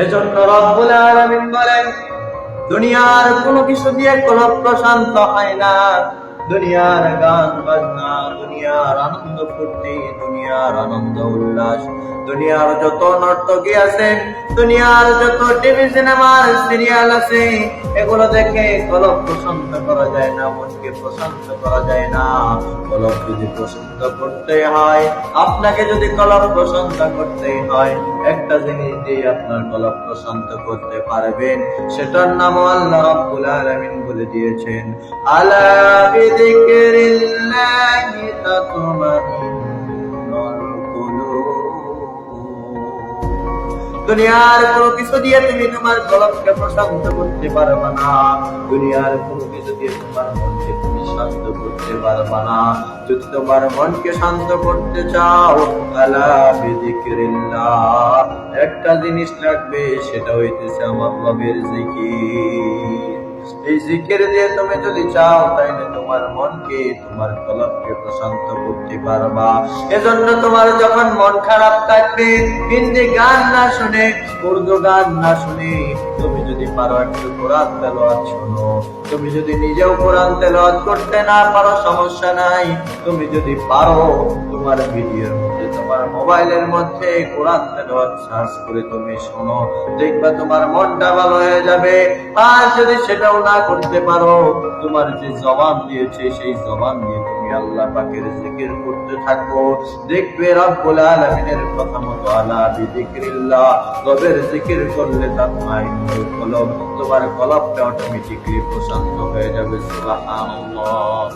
এজন্য রব্বুল আলামিন বলেন, দুনিয়ার কোনো কিছু দিয়ে কলব প্রশান্ত হয় না। দুনিয়ার গান বাজনা, দুনিয়ার আনন্দ ফুর্তি, দুনিয়ার আনন্দ উল্লাস, দুনিয়ার যত নর্তকী আছে, দুনিয়ার যত টিভি সিনেমার সিরিয়াল আছে, এগুলো দেখে কলব প্রশান্ত করা যায় না, মনকে প্রশান্ত করা যায় না। কলব যদি প্রশান্ত করতে হয়, আপনাকে যদি কলব প্রশান্ত করতে হয়, একটা জিনিস দিয়ে আপনার কলব প্রশান্ত করতে পারবেন, সেটার নাম আল্লাহ রাব্বুল আলামিন বলে দিয়েছেন, আলা বিযিকরিল্লাহি তাতমাইন্নুল কুলুব। দুনিয়ার কোনো কিছু দিয়ে তুমি তোমার কলবকে প্রশান্ত করতে পারবে না। দুনিয়ার কোনো কিছু দিয়ে তোমার মনকে তুমি শান্ত করতে পারবে না। যদি তোমার মনকে শান্ত করতে চাও, আলা বিযিকরিল্লাহ, একটা জিনিস লাগবে, সেটা হইতেছে আমার রবের জিকির। এই জিকির দিয়ে তুমি যদি চাও, তাইলে তোমার মনকে, তোমার কলবকে প্রশান্ত করতে পারবা। এজন্য তোমার যখন মন খারাপ থাকবে, হিন্দি গান না শুনে, উর্দু গান না শুনে, তুমি যদি পারো একটু কোরআন তেলাওয়াত শোনো। তুমি যদি নিজেও কোরআন তেলাওয়াত করতে না পারো, সমস্যা নাই। তুমি যদি পারো, তোমার ভিডিওর মধ্যে, তোমার মোবাইলের মধ্যে কোরআন তেলাওয়াত সার্চ করে তুমি শোনো, দেখবা তোমার মনটা ভালো হয়ে যাবে। আর যদি সেটাও না করতে পারো, তোমার যে জবান দিয়েছে, সেই জবান দিয়ে তুমি আল্লাহ পাকের জিকির করতে থাকো, দেখবে রব্বুল আলামিনের কথা মতো আলা বিযিকরিল্লাহ, রবের জিকির করলে তাতমাইন্নুল কুলুব, তোমার কলবটা অটোমেটিক্যালি প্রশান্ত হয়ে যাবে। সুবহানাল্লাহ।